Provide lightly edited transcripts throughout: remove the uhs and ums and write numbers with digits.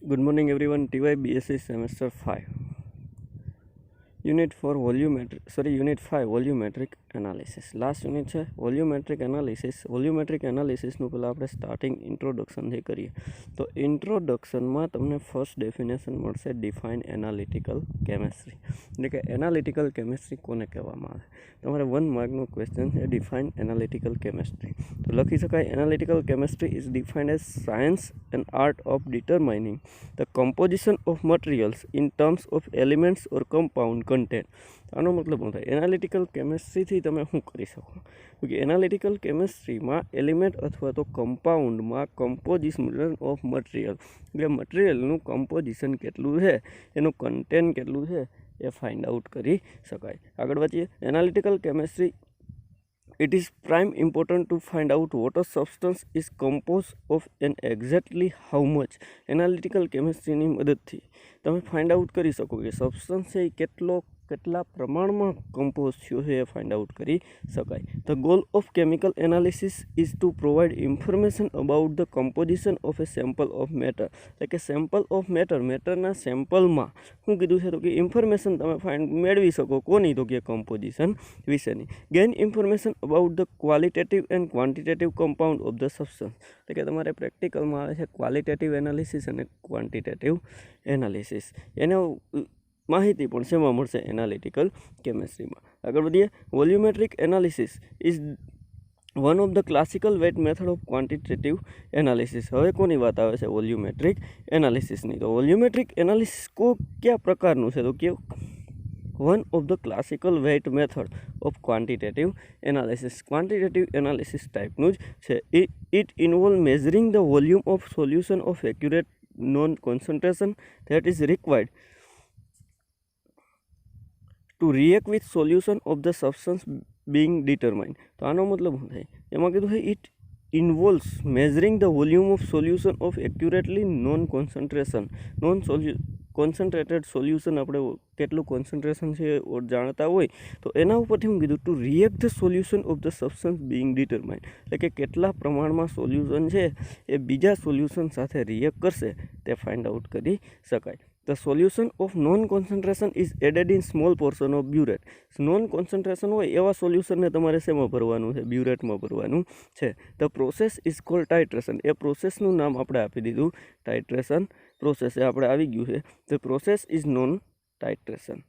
Good morning everyone. TY BSc semester 5. Unit 4 Unit 5 volumetric analysis. Last unit છે volumetric analysis. Volumetric એનાલિસિસનું પહેલાં આપણે starting ઇન્ટ્રોડક્શનથી કરીએ. તો ઇન્ટ્રોડક્શનમાં તમને ફર્સ્ટ ડેફિનેશન મળશે ડિફાઇન એનાલિટિકલ કેમેસ્ટ્રી. એટલે કે એનાલિટિકલ કેમેસ્ટ્રી કોને કહેવામાં આવે. તમારે 1 માર્કનો ક્વેશ્ચન છે ડિફાઇન એનાલિટિકલ કેમેસ્ટ્રી. તો લખી શકાય analytical chemistry is defined as science and art of determining the composition of materials in terms of elements or compound content. આનો મતલબ શું થાય? એનાલિટિકલ કેમેસ્ટ્રીથી તમે શું કરી શકો કે એનાલિટિકલ કેમેસ્ટ્રીમાં એલિમેન્ટ અથવા તો કમ્પાઉન્ડમાં કમ્પોઝિશન ઓફ મટીરિયલ એટલે મટીરિયલનું કમ્પોઝિશન કેટલું છે, એનું કન્ટેન્ટ કેટલું છે એ ફાઇન્ડ આઉટ કરી શકાય. આગળ વધીએ. Analytical chemistry it is prime important to find out what a substance is composed of and exactly how much. Analytical કેમેસ્ટ્રીની મદદથી તમે ફાઇન્ડ આઉટ કરી શકો કે સબસ્ટન્સ છે એ કેટલા પ્રમાણમાં કમ્પોઝ થયો છે એ ફાઇન્ડ આઉટ કરી શકાય. The goal of chemical analysis is to provide information about the composition of a sample of matter. એટલે કે સેમ્પલ ઓફ મેટરના સેમ્પલમાં શું કીધું છે તો કે ઇન્ફોર્મેશન તમે મેળવી શકો. કોની? તો કે કમ્પોઝિશન વિશેની. Gain information about the qualitative and quantitative compound of the substance. એટલે કે તમારે પ્રેક્ટિકલમાં આવે છે ક્વોલિટેટિવ એનાલિસિસ અને ક્વોન્ટિટેટિવ એનાલિસિસ. એનો માહિતી પણ શેમાં મળશે? એનાલિટિકલ કેમેસ્ટ્રીમાં. આગળ વધીએ. Volumetric analysis is one of the classical wet method of quantitative analysis. હવે કોની વાત આવે છે? વોલ્યુમેટ્રિક એનાલિસિસની. તો વોલ્યુમેટ્રિક એનાલિસિસ કયા પ્રકારનું છે? તો કે one of the classical wet method of quantitative analysis. Quantitative analysis ટાઈપનું જ છે. It involve measuring the volume of solution of accurate non concentration that is required to react with solution of the substance being determined. તો આનો મતલબ શું થાય? એમાં કીધું છે it ઇન્વોલ્વ્સ measuring the volume of solution of accurately non concentrated solution. આપણે કેટલું કોન્સન્ટ્રેશન છે જાણતા હોય તો એના ઉપરથી હું કીધું to react the solution of the substance being determined. એટલે કે કેટલા પ્રમાણમાં સોલ્યુશન છે એ બીજા સોલ્યુશન સાથે રિએક્ટ કરશે તે ફાઇન્ડ આઉટ કરી શકાય. The solution of non-concentration is added in small portion of burette. Non concentration હોય એવા સોલ્યુશનને તમારે શેમાં ભરવાનું છે? બ્યુરેટમાં ભરવાનું છે. The process is called titration. એ પ્રોસેસનું નામ આપણે આપી દીધું ટાઇટ્રેશન પ્રોસેસ. એ આપણે આવી ગયું છે. The process is known titration.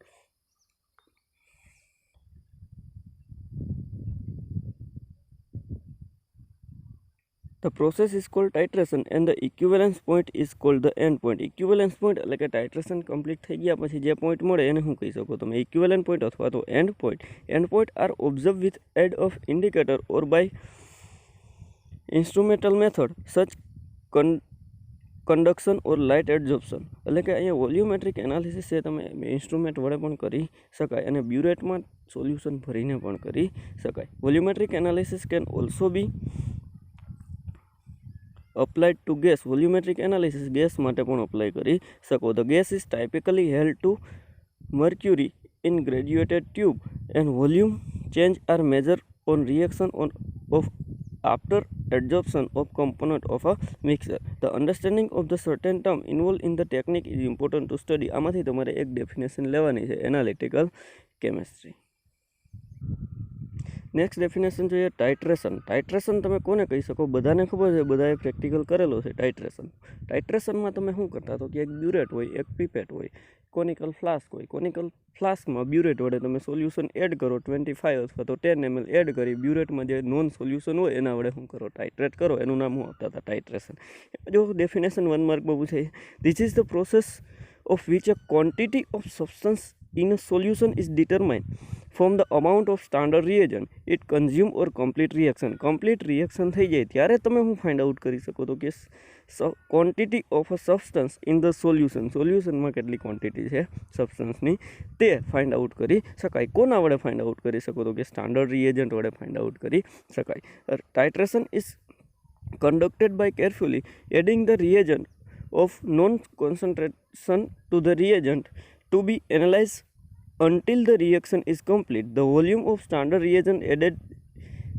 The process is called titration and the equivalence point is called the end point. Equivalence point એટલે કે ટાઇટ્રેશન કમ્પ્લીટ થઈ ગયા પછી જે પોઈન્ટ મળે એને શું કહી શકો તમે? ઇક્વિવેલન્ટ પોઈન્ટ અથવા તો end point. End point are observe with aid of indicator or by instrumental method such conduction or light absorption. એટલે કે અહીંયા વોલ્યુમેટ્રિક એનાલિસિસ છે તમે ઇન્સ્ટ્રુમેન્ટ વડે પણ કરી શકાય અને બ્યુરેટમાં સોલ્યુશન ભરીને પણ કરી શકાય. Volumetric analysis can also be applied to gas. Volumetric analysis gas માટે પણ અપ્લાય કરી શકો. The gas is typically held to mercury in graduated tube and volume change are measure on reaction of after adsorption of component of a mixture. The understanding of the certain term involved in the technique is important to study. આમાંથી તમારે એક definition લેવાની છે analytical chemistry. Next definition જોઈએ titration. Titration તમે કોને કહી શકો? બધાને ખબર છે, બધાએ પ્રેક્ટિકલ કરેલો છે ટાઇટ્રેશન. ટાઇટ્રેશનમાં તમે શું કરતા? તો કે એક બ્યુરેટ હોય, એક પીપેટ હોય, કોનિકલ ફ્લાસ્ક હોય. કોનિકલ ફ્લાસ્કમાં બ્યુરેટ વડે તમે સોલ્યુશન એડ કરો 25 અથવા તો 10 ml એડ કરી બ્યુરેટમાં જે નોન સોલ્યુશન હોય એના વડે શું કરો? ટાઇટ્રેટ કરો. એનું નામ શું આપતા હતા? ટાઇટ્રેશન. જો ડેફિનેશન 1 માર્કમાં પૂછાય. This is the process of which a quantity of substance in a solution is determined from the amount of standard reagent it consume or complete reaction. complete reaction થઈ જાય ત્યારે તમે શું ફાઇન્ડ આઉટ કરી શકો? તો કે quantity of a substance in the સોલ્યુશનમાં કેટલી ક્વોન્ટિટી છે સબસ્ટન્સની તે ફાઇન્ડ આઉટ કરી શકાય. કોના વડે ફાઇન્ડ આઉટ કરી શકો? તો કે સ્ટાન્ડર્ડ રિએજન્ટ વડે ફાઇન્ડ આઉટ કરી શકાય. Titration is conducted by carefully adding the reagent of non-concentration to the reagent to be analyzed until the reaction is complete. The volume of standard reagent added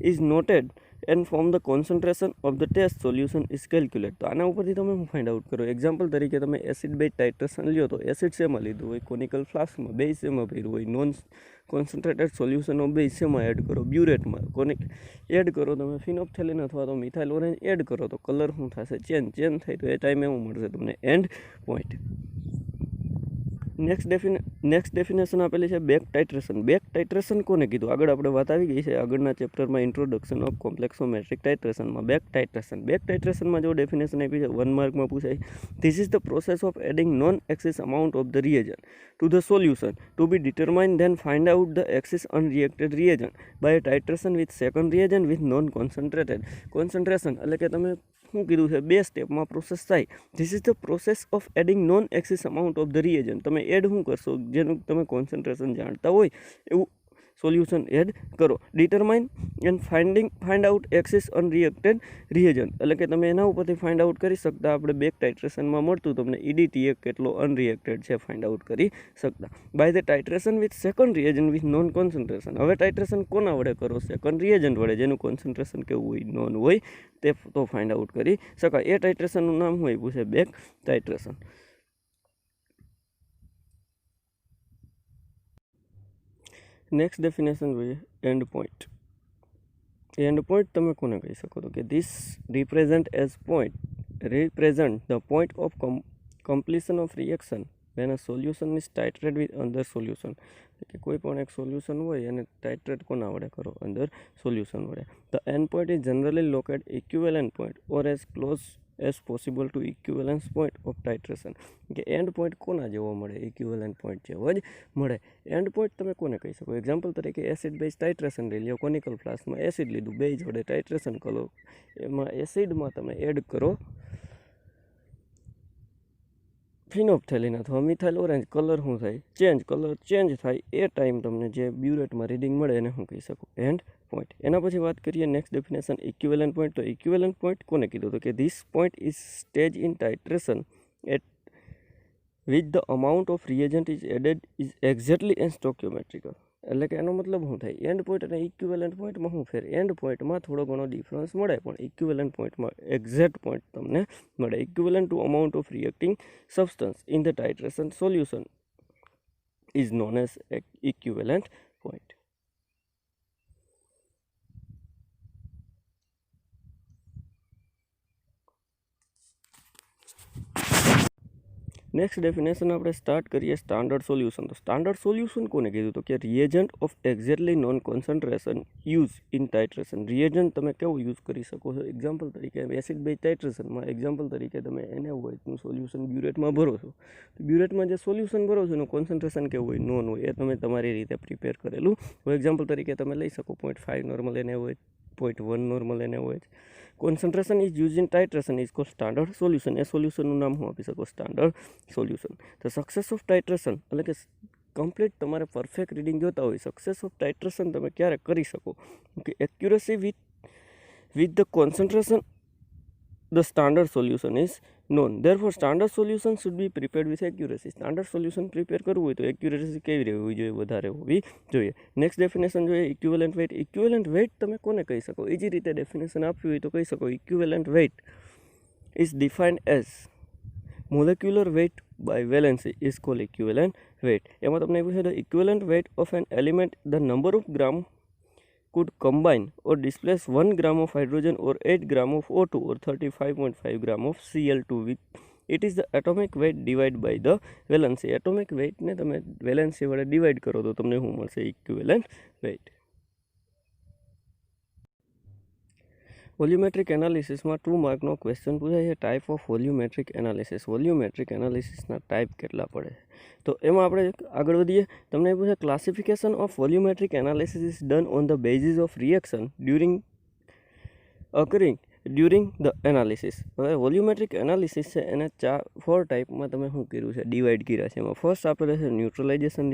is noted and from the concentration of the test solution is calculate. તો આના ઉપરથી તમે હું find out કરો. Example તરીકે તમે acid base titration લ્યો તો એસિડ શેમાં લીધું હોય, કોનિકલ ફ્લાસ્કમાં. બેઝ શેમાં ભર્યું હોય, non concentrated solution of base શેમાં એડ કરો, બ્યુરેટમાં. કોનિક એડ કરો તમે ફિનોપ્થેલિન અથવા તો મિથાઇલ ઓરેન્જ એડ કરો તો કલર શું થશે, ચેન્જ થાય. તો એ ટાઈમે એવું મળશે તમને એન્ડ પોઈન્ટ. નેક્સ્ટ ડેફિનેશન આપેલી છે બેક ટાઇટ્રેશન. બેક ટાઇટ્રેશન કોને કીધું? આગળ આપણે વાત આવી ગઈ છે આગળના ચેપ્ટરમાં ઇન્ટ્રોડક્શન ઓફ કોમ્પ્લેક્સોમેટ્રિક ટાઇટ્રેશનમાં. બેક ટાઇટ્રેશનમાં જો ડેફિનેશન આપી છે 1 માર્કમાં પૂછાય. This is the process of adding known excess amount of the reagent to the solution to be determined then find out the excess unreacted reagent by titration with second reagent with known concentrated. Concentration એટલે કે તમે શું કીધું છે 2 સ્ટેપમાં process થાય. This is the process of adding known excess amount of the reagent. તમે add શું કરશો, જેનું તમે કોન્સન્ટ્રેશન જાણતા હોય એવું સોલ્યુશન એડ કરો. Determine and find out excess unreacted reagent એટલે કે તમે એના ઉપરથી ફાઇન્ડ આઉટ કરી શકતા. આપણે બેક ટાઇટ્રેશનમાં મળતું તમને EDTA કેટલો અનરિએક્ટેડ છે ફાઇન્ડ આઉટ કરી શકતા. By the titration with second reagent with known concentration. હવે ટાઇટ્રેશન કોના વડે કરો? સેકન્ડ રિએજન્ટ વડે, જેનું કોન્સન્ટ્રેશન કેવું હોય, નોન હોય, તે તો ફાઇન્ડ આઉટ કરી શકાય. એ ટાઇટ્રેશનનું નામ શું આપ્યું છે? Back titration. નેક્સ્ટ ડેફિનેશન જોઈએ એન્ડ પોઈન્ટ. એન્ડ પોઈન્ટ તમે કોને કહી શકો? તો કે this represent the point of completion of reaction when a solution is titrate with other solution. કે કોઈ પણ એક સોલ્યુશન હોય અને ટાઇટ્રેટ કોના વડે કરો? અધર સોલ્યુશન વડે. The end point is generally locate equivalent point or as close as possible to equivalence point of titration. કે એન્ડ પોઈન્ટ કોના જેવો મળે? ઇક્વિવેલન્ટ પોઈન્ટ જેવો જ મળે. એન્ડ પોઈન્ટ તમે કોને કહી શકો? એક્ઝામ્પલ તરીકે એસિડ બેઝ ટાઇટ્રેશન લઈ લો. કોનિકલ ફ્લાસ્કમાં એસિડ લીધું, બેઝ વડે ટાઇટ્રેશન કરો. એમાં એસિડમાં તમે એડ કરો ફિનોપ્થેલિન અથવા મિથાઇલ ઓરેન્જ. કલર શું થાય? કલર ચેન્જ થાય. એ ટાઈમ તમને જે બ્યુરેટમાં રીડિંગ મળે એને હું કહી શકું? End point. એના પછી વાત કરીએ નેક્સ્ટ ડેફિનેશન ઇક્વિવેલન્ટ પોઈન્ટ. તો ઇક્વિવેલન્ટ પોઈન્ટ કોને કીધું? તો કે this point is stage in titration at with the amount of reagent is added is exactly and stoichiometrical. એટલે કે એનો મતલબ શું થાય? એન્ડ પોઈન્ટ અને ઇક્વિવેલન્ટ પોઈન્ટમાં શું ફેર? એન્ડ પોઈન્ટમાં થોડો ઘણો ડિફરન્સ મળે, પણ ઇક્વિવેલન્ટ પોઈન્ટમાં એક્ઝેક્ટ પોઈન્ટ તમને મળે. Equivalent two amount of reacting substance in the titration solution is known as equivalent point. Next definition આપણે સ્ટાર્ટ કરીએ સ્ટાન્ડર્ડ સોલ્યુશન. તો સ્ટાન્ડર્ડ સોલ્યુશન કોને કીધું? તો કે reagent of exactly non concentration use in titration. Reagent તમે કેવું use કરી શકો છો? એક્ઝામ્પલ તરીકે એસિડ બેઝ ટાઇટ્રેશનમાં એક્ઝામ્પલ તરીકે તમે NaOHનું સોલ્યુશન બ્યુરેટમાં ભરો છો. તો બ્યુરેટમાં જે સોલ્યુશન ભરો છો એનું કોન્સન્ટ્રેશન કેવું હોય? નોન હોય. એ તમે તમારી રીતે પ્રિપેર કરેલું. હવે એક્ઝામ્પલ તરીકે તમે લઈ શકો 0.5 normal NaOH, 0.1 normal NaOH. Concentration is use in titration is called standard solution. એ સોલ્યુશનનું નામ હું આપી શકો? Standard solution. તો સક્સેસ ઓફ ટાઇટ્રેશન એટલે કે કમ્પ્લીટ તમારે પરફેક્ટ રીડિંગ જોતા હોય, સક્સેસ ઓફ ટાઇટ્રેશન તમે ક્યારે કરી શકો? કે accuracy with the concentration the standard solution is known. Therefore, standard solution should be prepared with accuracy. Standard solution prepare કરવું હોય તો એક્યુરેસી કેવી રહેવી જોઈએ? વધારે હોવી જોઈએ. નેક્સ્ટ ડેફિનેશન જોઈએ ઇક્વિવેલન્ટ વેઇટ. ઇક્વિવેલન્ટ વેઇટ તમે કોને કહી શકો? ઇઝી રીતે ડેફિનેશન આપવી હોય તો કહી શકો equivalent weight is defined as molecular weight by valency is called equivalent weight. એમાં તમને એવું છે the equivalent weight of an element the number of gram could combine or displace 1 gram of hydrogen or 8 gram of O2 or 35.5 gram of Cl2 with it is the atomic weight divided by the valency. Atomic weight ને તમે valency વડે divide કરો તો તમને શું મળશે? Equivalent weight. Volumetric એનાલિસિસમાં 2 માર્કનો question પૂછાય છે ટાઈપ ઓફ વોલ્યુમેટ્રિક એનાલિસિસ. વોલ્યુમેટ્રિક એનાલિસિસના ટાઈપ કેટલા પડે? તો એમાં આપણે આગળ વધીએ. તમને એ પૂછે classification of volumetric analysis is done on the basis of reaction during the analysis. હવે વોલ્યુમેટ્રિક એનાલિસિસ છે એને 4 ટાઈપમાં તમે શું કર્યું છે? ડિવાઈડ કર્યા છે. એમાં ફર્સ્ટ આપેલું છે ન્યુટ્રલાઇઝેશન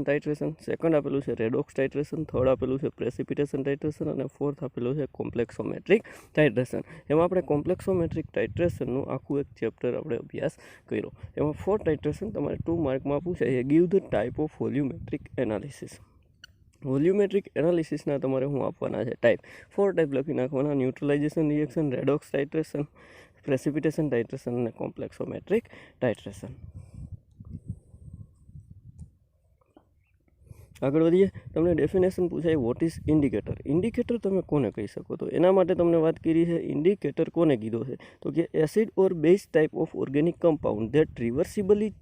ટાઇટ્રેશન. સેકન્ડ આપેલું છે રેડોક્સ ટાઇટ્રેશન. થર્ડ આપેલું છે પ્રેસિપિટેશન ટાઇટ્રેશન. અને ફોર્થ આપેલું છે કોમ્પ્લેક્સોમેટ્રિક ટાઇટ્રેશન. એમાં આપણે કોમ્પ્લેક્સોમેટ્રિક ટાઇટ્રેશનનું આખું એક ચેપ્ટર આપણે અભ્યાસ કર્યો. એમાં 4 ટાઇટ્રેશન તમારે 2 માર્કમાં પૂછાય છે. Give the type of volumetric analysis. વોલ્યુમેટ્રિક એનાલિસિસના તમારે હું આપવાના છે ટાઈપ 4 ટાઈપ લખી નાખવાના: neutralisation reaction, redox titration, precipitation titration અને કોમ્પ્લેક્સોમેટ્રિક ટાઇટ્રેશન. આગળ વધીએ. તમને ડેફિનેશન પૂછાય વોટ ઇઝ ઇન્ડિકેટર. ઇન્ડિકેટર તમે કોને કહી શકો? તો એના માટે તમને વાત કરી છે ઇન્ડિકેટર કોને કીધો છે તો કે acid or base type of organic compound that reversibly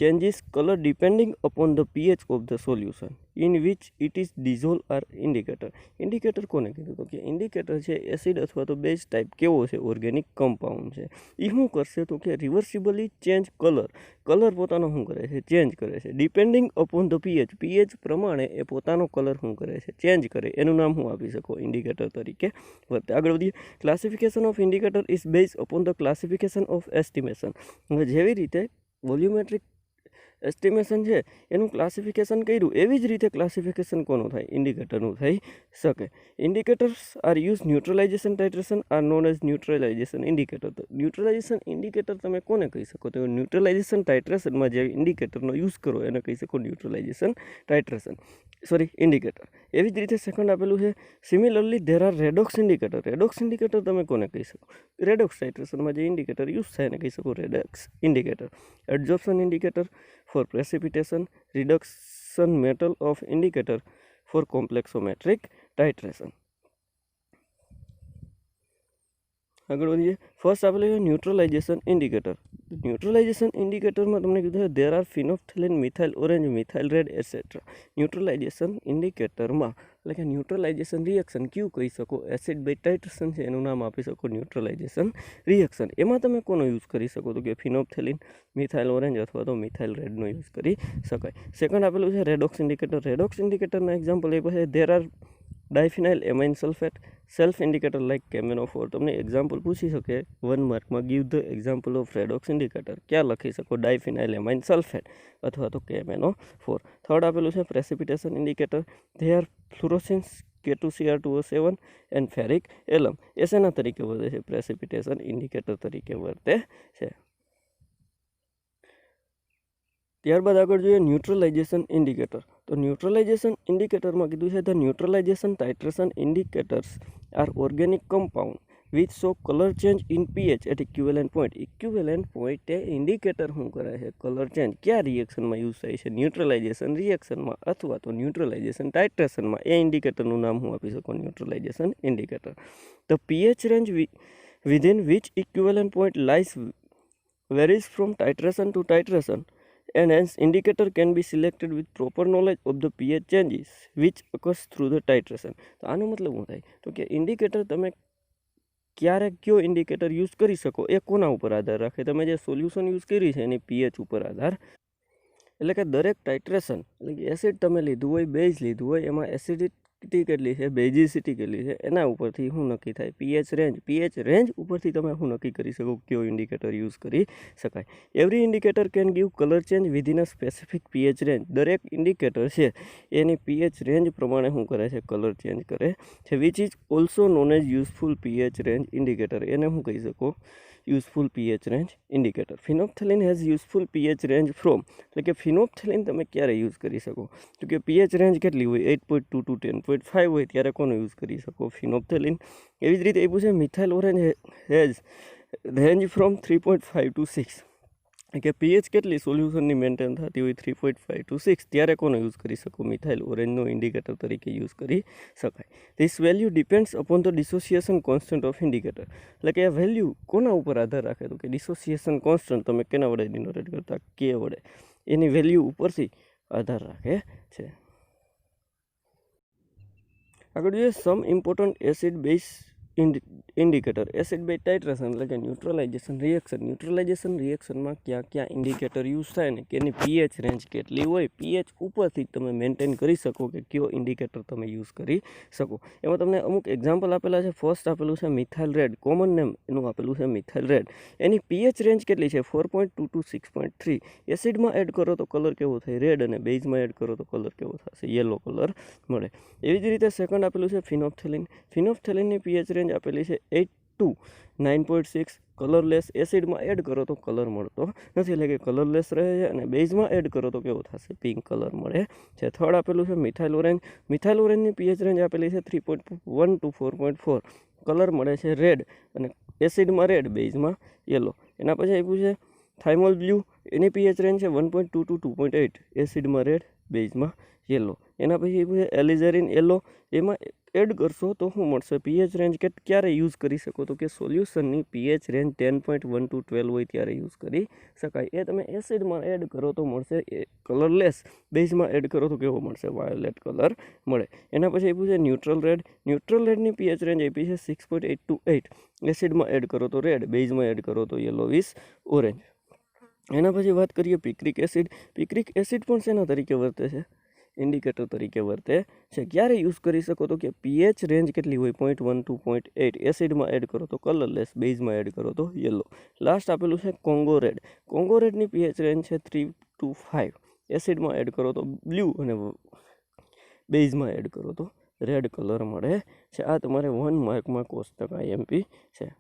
changes color depending upon the pH of the solution in which it is dissolved are indicator. Indicator કોને કીધું તો કે ઇન્ડિકેટર છે એસિડ અથવા તો બેઝ ટાઈપ કેવો છે ઓર્ગેનિક કમ્પાઉન્ડ છે એ શું કરશે તો કે રિવર્સિબલી ચેન્જ કલર પોતાનો શું કરે છે ચેન્જ કરે છે ડિપેન્ડિંગ અપોન ધ પીએચ પ્રમાણે એ પોતાનો કલર શું કરે છે ચેન્જ કરે. એનું નામ શું આપી શકો ઇન્ડિકેટર તરીકે વર્તે. આગળ વધીએ. Classification of indicator is base upon the classification of estimation. હવે જેવી રીતે વોલ્યુમેટ્રિક એસ્ટિમેશન છે એનું ક્લાસિફિકેશન કર્યું એવી જ રીતે ક્લાસિફિકેશન કોનું થાય ઇન્ડિકેટરનું થઈ શકે. Indicators are use neutralisation titration are known as neutralisation indicator. તો ન્યુટ્રલાઇઝેશન ઇન્ડિકેટર તમે કોને કહી શકો તો ન્યુટ્રલાઇઝેશન ટાઇટ્રેશનમાં જે ઇન્ડિકેટરનો યુઝ કરો એને કહી શકો ન્યુટ્રલાઇઝેશન ઇન્ડિકેટર. એવી જ રીતે સેકન્ડ આપેલું છે similarly there are redox indicator. Redox indicator તમે કોને કહી શકો? રેડોક્સ ટાઇટ્રેશનમાં જે ઇન્ડિકેટર યુઝ થાય એને કહી શકો redox indicator. Adsorption indicator for precipitation, reduction metal of indicator for complexometric titration. આગળ વધીએ. ફર્સ્ટ આપેલું છે ન્યુટ્રલાઇઝેશન ઇન્ડિકેટર. ન્યુટ્રલાઇઝેશન ઇન્ડિકેટરમાં તમને કીધું છે there are phenolphthalein, methyl orange, methyl red etcetera. Neutralisation ઇન્ડિકેટરમાં એટલે કે ન્યુટ્રલાઇઝેશન રિએક્શન ક્યુ કહી શકો એસિડ બાય ટાઇટ્રેશન છે એનું નામ આપી શકો ન્યુટ્રલાઇઝેશન રિએક્શન. એમાં તમે કોનો યુઝ કરી શકો તો કે ફિનોપ્થેલિન, મિથાઇલ ઓરેન્જ અથવા તો મિથાઇલ રેડનો યુઝ કરી શકાય. સેકન્ડ આપેલું છે રેડોક્સ ઇન્ડિકેટર. રેડોક્સ ઇન્ડિકેટરના એક્ઝામ્પલ એ પછી there are diphenyl amine sulphate, self indicator like chromophore. તમને એક્ઝામ્પલ પૂછી શકે 1 માર્કમાં give the example of redox indicator. ક્યાં લખી શકો? ડાયફિનાઇલ એમાઇન સલ્ફેટ અથવા તો કેમેનોફોર. થર્ડ આપેલું છે precipitation indicator. They are fluoresceins, K2Cr2O7 and ferric alum. એ શેના તરીકે વર્તે છે? પ્રેસિપિટેશન ઇન્ડિકેટર તરીકે વર્તે છે. ત્યારબાદ આગળ જોઈએ ન્યુટ્રલાઇઝેશન ઇન્ડિકેટર. તો ન્યુટ્રલાઇઝેશન ઇન્ડિકેટરમાં કીધું છે the neutralisation titration indicators are organic compound which show colour change in pH at equivalent point. Equivalent પોઈન્ટે ઇન્ડિકેટર શું કરે છે? Colour change. ક્યાં રિએક્શનમાં યુઝ થાય છે? ન્યુટ્રલાઇઝેશન રિએક્શનમાં અથવા તો ન્યુટ્રલાઇઝેશન ટાઇટ્રેશનમાં. એ ઇન્ડિકેટરનું નામ હું આપી શકું neutralisation indicator. The pH range within which equivalent point lies varies from titration to titration and hence indicator can be selected with proper knowledge of the pH changes which occurs through the titration. તો આનો મતલબ શું થાય તો કે indicator તમે ક્યારે કયો ઇન્ડિકેટર યુઝ કરી શકો એ કોના ઉપર આધાર રાખે? તમે જે સોલ્યુશન યુઝ કરી છે એની પીએચ ઉપર આધાર. એટલે કે દરેક ટાઇટ્રેશન એટલે કે એસિડ તમે લીધું હોય, બેઝ લીધું હોય, એમાં એસિડિટી કેટલી છે, બેઝિસિટી કેટલી છે, એના ઉપરથી શું નક્કી થાય? પીએચ રેન્જ ઉપરથી તમે શું નક્કી કરી શકો કયો ઇન્ડિકેટર યુઝ કરી શકાય? Every indicator can give colour change within a specific pH range. દરેક ઇન્ડિકેટર છે એની પીએચ રેન્જ પ્રમાણે શું કરે છે? કલર ચેન્જ કરે છે. Which is also known as useful pH range indicator. એને શું કહી શકો? Useful pH range indicator. Phenolphthalein has useful pH range from. એટલે કે ફિનોપ્થેલિન તમે ક્યારે યુઝ કરી શકો તો કે પીએચ રેન્જ કેટલી હોય? 8.2 to 10.5 હોય ત્યારે કોનો યુઝ કરી શકો? ફિનોપ્થેલિન. એવી જ રીતે એ પૂછે methyl orange has range from 3.5 to 6. કે પીએચ કેટલી સોલ્યુશનની મેન્ટેન થતી હોય? 3.5 to 6. ત્યારે કોનો યુઝ કરી શકો? મિથાઇલ ઓરેન્જનો ઇન્ડિકેટર તરીકે યુઝ કરી શકાય. This value depends upon the dissociation constant of indicator. એટલે કે આ વેલ્યુ કોના ઉપર આધાર રાખે તો કે ડિસોસિએશન કોન્સ્ટન્ટ તમે કેના વડે ડિનોટેટ કરતા? કે વડે. એની વેલ્યુ ઉપરથી આધાર રાખે છે. આગળ જોઈએ some important acid base indicator. Acid base titration એટલે કે ન્યુટ્રલાઇઝેશન રિએક્શનમાં ક્યાં ક્યાં ઇન્ડિકેટર યુઝ થાય ને કે એની પીએચ રેન્જ કેટલી હોય? પીએચ ઉપરથી તમે મેન્ટેન કરી શકો કે કયો ઇન્ડિકેટર તમે યુઝ કરી શકો. એમાં તમને અમુક એક્ઝામ્પલ આપેલા છે. ફર્સ્ટ આપેલું છે મિથાઇલ રેડ. કોમન નેમ એનું આપેલું છે મિથાઇલ રેડ. એની પીએચ રેન્જ કેટલી છે? 4.2 to 6.3. એસિડમાં એડ કરો તો કલર કેવો થાય? રેડ. અને બેઝમાં એડ કરો તો કલર કેવો થશે? યલો કલર મળે. એવી જ રીતે સેકન્ડ આપેલું છે ફિનોપ્થેલિનની પીએચ રેન્જ આપેલી છે 8 to 9.6. કલરલેસ એસિડમાં એડ કરો તો કલર મળતો નથી, એટલે કે કલરલેસ રહે છે. અને બેઝમાં એડ કરો તો કેવો થશે? પિંક કલર મળે છે. થર્ડ આપેલું છે મિથાઇલ ઓરેન્જ. મિથાઇલ ઓરેન્જની પીએચ રેન્જ આપેલી છે 3.1 to 4.4. કલર મળે છે રેડ, અને એસિડમાં રેડ, બેઝમાં યલો. એના પછી આપ્યું છે થાઇમોલ બ્લુ. એની પીએચ રેન્જ છે 1.2 to 2.8. એસિડમાં રેડ, બેઝમાં યલો. એના પછી આપ્યું છે એલિઝેરિન યલો. એમાં એડ કરશો તો શું મળશે? પીએચ રેન્જ ક્યારે યુઝ કરી શકો? તો કે સોલ્યુશનની પીએચ રેન્જ 10.1 to 12 હોય ત્યારે યુઝ કરી શકાય. એ તમે એસિડમાં એડ કરો તો મળશે કલરલેસ, બેઝમાં એડ કરો તો કેવો મળશે? વાયોલેટ કલર મળે. એના પછી આપ્યું છે ન્યુટ્રલ રેડ. ન્યુટ્રલ રેડની પીએચ રેન્જ આપી છે 6.8 to 8. એસિડમાં એડ કરો તો રેડ, બેઝમાં એડ કરો તો યલોવિશ ઓરેન્જ. એના પછી વાત કરીએ પિક્રિક એસિડ. પિક્રિક એસિડ પણ શેના તરીકે વર્તે છે? ઇન્ડિકેટર તરીકે વર્તે છે. ક્યારે યુઝ કરી શકો? તો કે પીએચ રેન્જ કેટલી હોય? 0.1 to 0.8. એસિડમાં એડ કરો તો કલરલેસ, બેઝમાં એડ કરો તો યલો. લાસ્ટ આપેલું છે કોંગો રેડ. કોંગો રેડની પીએચ રેન્જ છે 3 to 5. એસિડમાં એડ કરો તો બ્લુ, અને બેઝમાં એડ કરો તો રેડ કલર મળે છે. આ તમારે 1 માર્કમાં કોષ્ટક IMP છે.